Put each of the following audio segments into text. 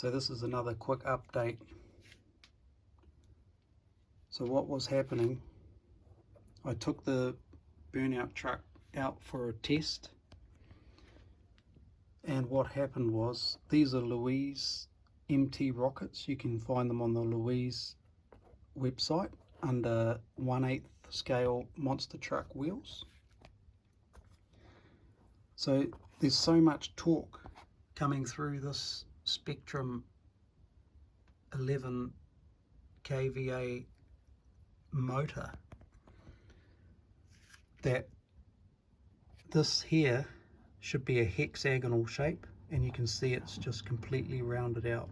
So this is another quick update. So what was happening, I took the burnout truck out for a test, and what happened was, these are Louise MT rockets. You can find them on the Louise website under 1/8 scale monster truck wheels. So there's so much torque coming through this Spectrum 11 kVA motor that this here should be a hexagonal shape, and you can see it's just completely rounded out.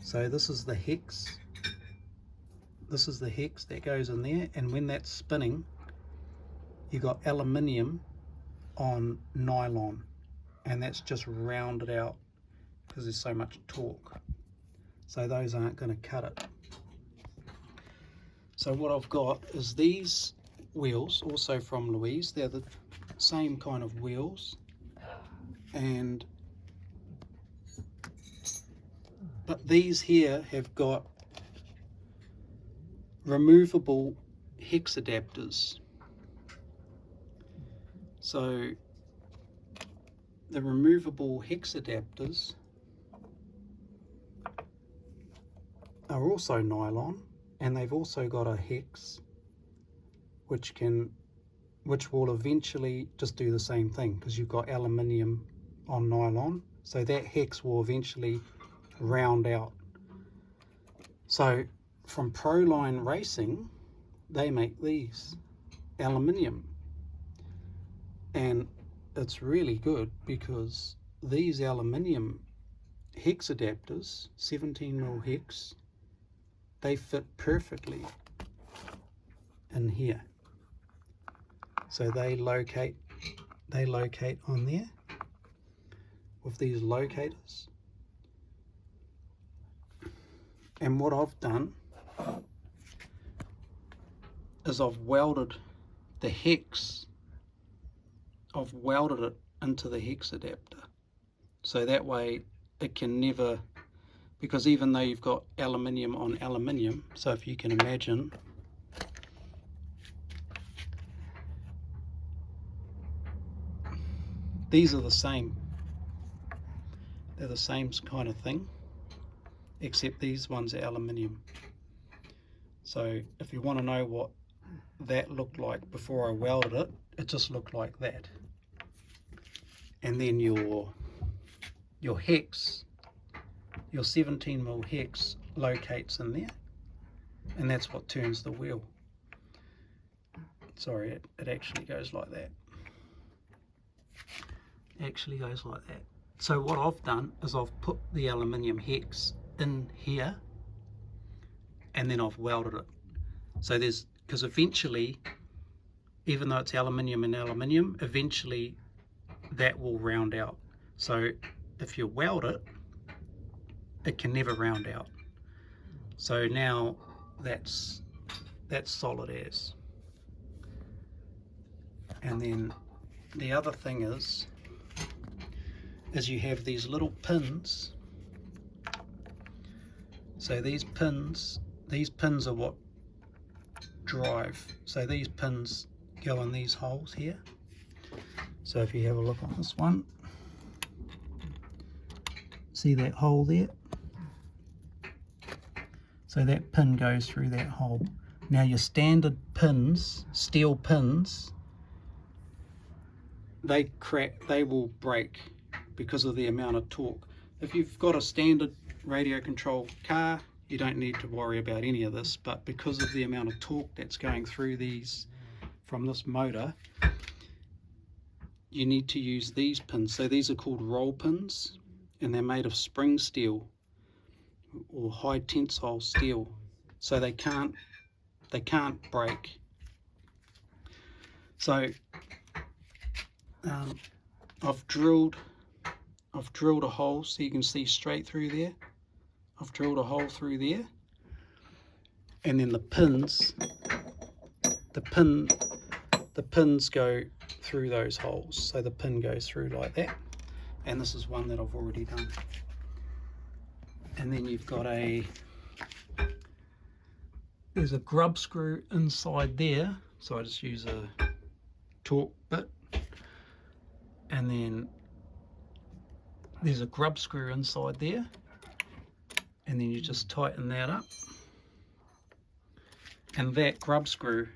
So this is the hex that goes in there, and when that's spinning, you got aluminium on nylon, and that's just rounded out because there's so much torque. So those aren't going to cut it. So what I've got is these wheels, also from Louise. They're the same kind of wheels, but these here have got removable hex adapters. So the removable hex adapters are also nylon, and they've also got a hex which will eventually just do the same thing, because you've got aluminium on nylon, so that hex will eventually round out. So from Proline Racing, they make these aluminium, and it's really good because these aluminium hex adapters, 17mm hex, they fit perfectly in here. So they locate on there with these locators. And what I've done is I've welded the hex, I've welded it into the hex adapter, so that way it can never, because even though you've got aluminium on aluminium, so if you can imagine, these are the same, they're the same kind of thing, except these ones are aluminium. So if you want to know what that looked like before I welded it, it just looked like that. And then your hex, your 17mm hex locates in there, and that's what turns the wheel. Sorry, it actually goes like that. It actually goes like that. So what I've done is I've put the aluminium hex in here, and then I've welded it. So because eventually, even though it's aluminium and aluminium, eventually that will round out. So if you weld it, it can never round out. So now that's solid as. And then the other thing is you have these little pins. So these pins are what drive. So these pins go in these holes here. So if you have a look on this one, see that hole there? So that pin goes through that hole. Now your standard pins, steel pins, they crack, they will break because of the amount of torque. If you've got a standard radio controlled car, you don't need to worry about any of this, but because of the amount of torque that's going through these from this motor, you need to use these pins. So these are called roll pins, and they're made of spring steel or high tensile steel, so they can't break. So I've drilled a hole so you can see straight through there. I've drilled a hole through there, and then the pins go through those holes. So the pin goes through like that, and this is one that I've already done. and then you've got there's a grub screw inside there, so I just use a torque bit, and then there's a grub screw inside there, and then you just tighten that up, and that grub screw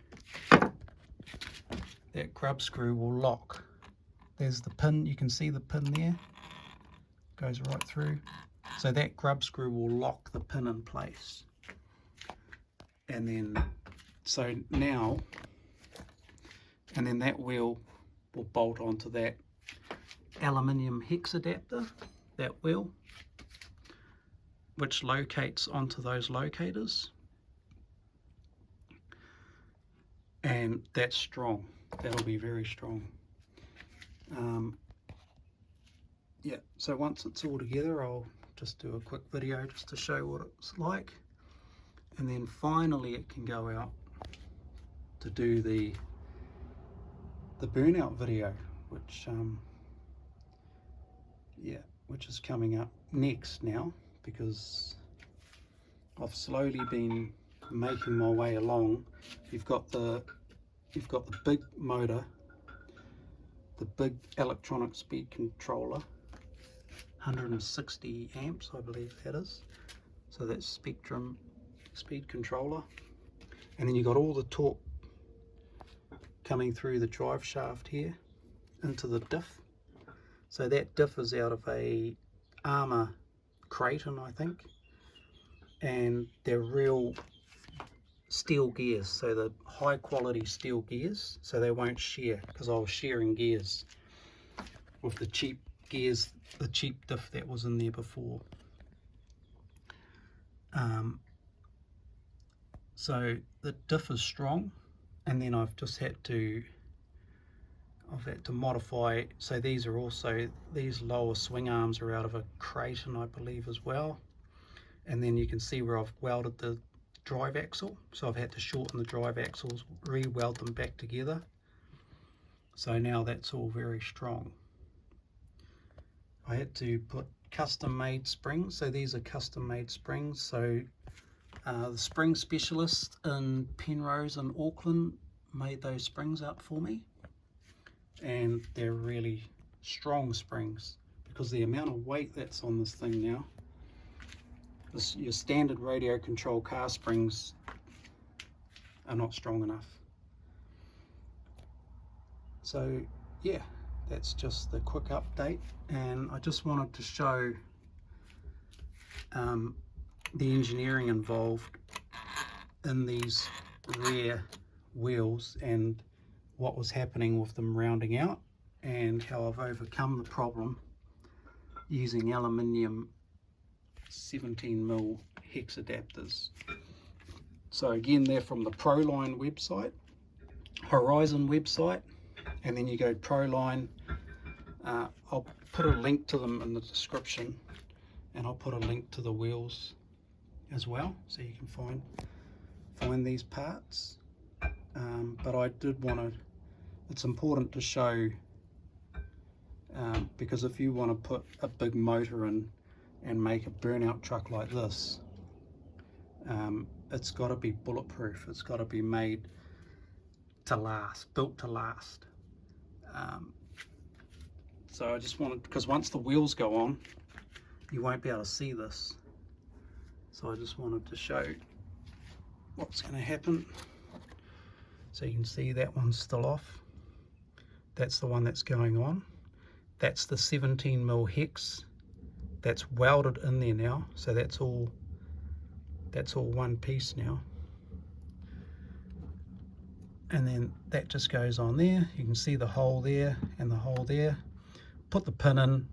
will lock. There's the pin, you can see the pin there, goes right through, so that grub screw will lock the pin in place. And then that wheel will bolt onto that aluminium hex adapter, that wheel, which locates onto those locators, and that's strong. That'll be very strong. Yeah, so once it's all together, I'll just do a quick video just to show what it's like, and then finally it can go out to do the burnout video, which which is coming up next now, because I've slowly been making my way along. You've got the big motor, the big electronic speed controller, 160 amps I believe that is, so that's Spectrum speed controller, and then you've got all the torque coming through the drive shaft here into the diff. So that diff is out of a Armour Creighton, I think, and they're real steel gears, so the high quality steel gears, so they won't shear, because I was shearing gears with the cheap gears, the cheap diff that was in there before. So the diff is strong, and then I've had to modify, so these lower swing arms are out of a Creighton I believe as well, and then you can see where I've welded the drive axle, so I've had to shorten the drive axles, re-weld them back together, so now that's all very strong. I had to put custom made springs, so these are custom made springs, so the spring specialist in Penrose and Auckland made those springs up for me, and they're really strong springs because the amount of weight that's on this thing now. Your standard radio control car springs are not strong enough. So yeah, that's just the quick update, and I just wanted to show the engineering involved in these rear wheels and what was happening with them rounding out, and how I've overcome the problem using aluminium 17mm hex adapters. So again, they're from the Proline website, Horizon website, and then you go Proline. I'll put a link to them in the description, and I'll put a link to the wheels as well, so you can find these parts. But I did want to, it's important to show, because if you want to put a big motor in and make a burnout truck like this, it's got to be bulletproof. It's got to be made to last, built to last. So I just wanted, because once the wheels go on, you won't be able to see this. So I just wanted to show what's going to happen. So you can see that one's still off. That's the one that's going on. That's the 17mm hex that's welded in there now. So that's all one piece now. And then that just goes on there. You can see the hole there and the hole there. Put the pin in,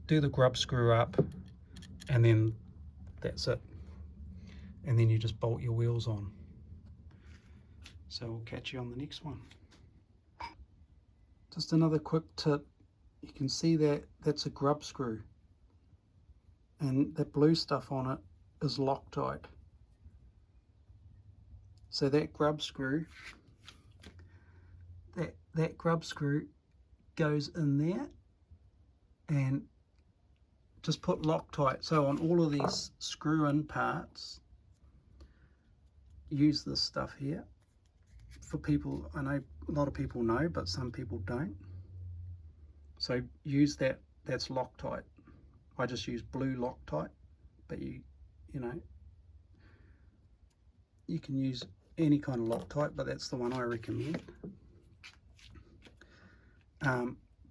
do the grub screw up, and then that's it. And then you just bolt your wheels on. So we'll catch you on the next one. Just another quick tip. You can see that that's a grub screw, and that blue stuff on it is Loctite. So that grub screw, that grub screw goes in there, and just put Loctite. So on all of these screw-in parts, use this stuff here. For people, I know a lot of people know, but some people don't. So use that, that's Loctite. I just use blue Loctite, but you know, you can use any kind of Loctite, but that's the one I recommend.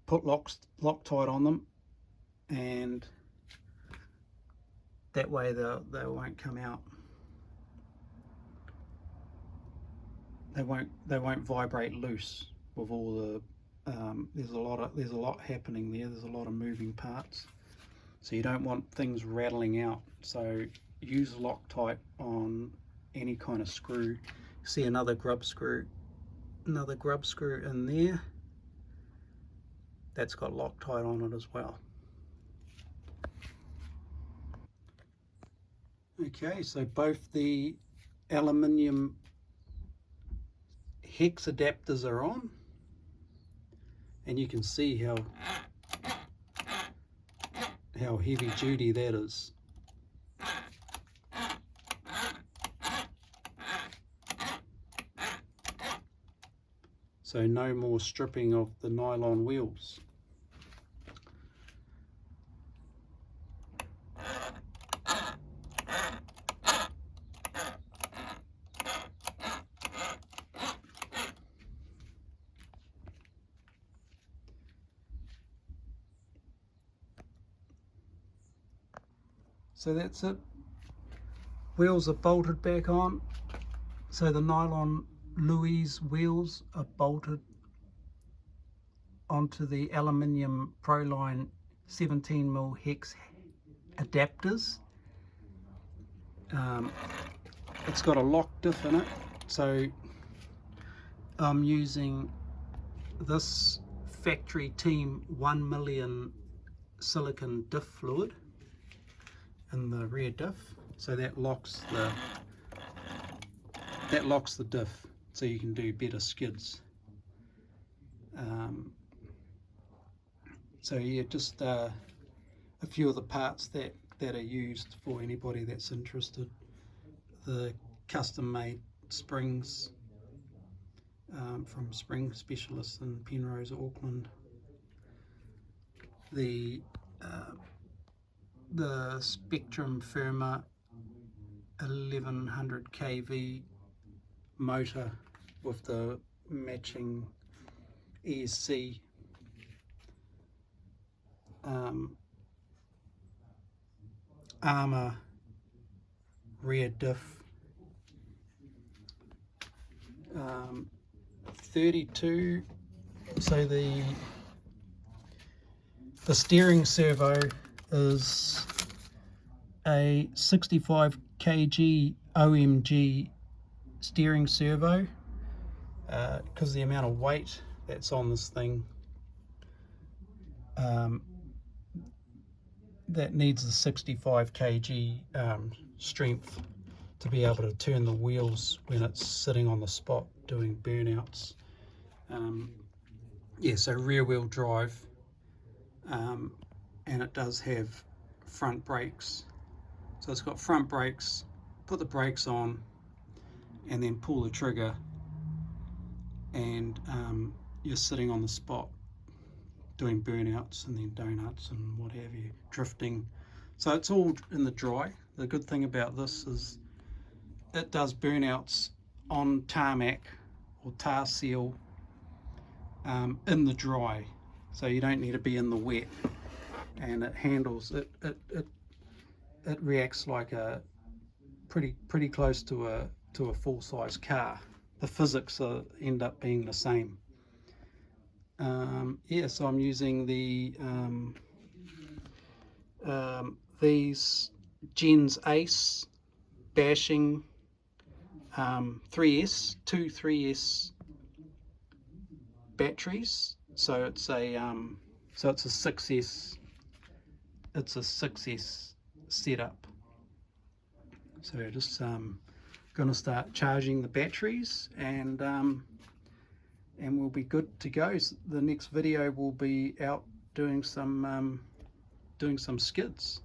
Put Loctite on them, and that way they won't come out. They won't vibrate loose with all the there's a lot happening there. There's a lot of moving parts, so you don't want things rattling out. So use Loctite on any kind of screw. See another grub screw in there. That's got Loctite on it as well. Okay, so both the aluminium hex adapters are on, and you can see how heavy duty that is. So no more stripping of the nylon wheels. So that's it. Wheels are bolted back on. So the nylon Louise wheels are bolted onto the aluminium Proline 17mm hex adapters. It's got a lock diff in it, so I'm using this factory team 1 million silicon diff fluid in the rear diff, so that locks the diff, so you can do better skids. So yeah, just a few of the parts that are used for anybody that's interested. The custom-made springs from Spring Specialists in Penrose, Auckland. The Spectrum Firma 1100 kV motor with the matching ESC. Armour rear diff, 32. So the steering servo is a 65 kg OMG steering servo, because the amount of weight that's on this thing, that needs the 65 kg strength to be able to turn the wheels when it's sitting on the spot doing burnouts. Yeah, so rear wheel drive, and it does have front brakes. So it's got front brakes, put the brakes on and then pull the trigger, and you're sitting on the spot doing burnouts and then donuts and what have you, drifting. So it's all in the dry. The good thing about this is it does burnouts on tarmac or tar seal in the dry, so you don't need to be in the wet, and it handles it. It reacts like a pretty close to a full-size car. The physics end up being the same. Yeah, so I'm using these Gens Ace bashing 3S batteries. So it's a 6S. It's a 6S setup. So just going to start charging the batteries, and we'll be good to go. So the next video will be out doing some doing some skids.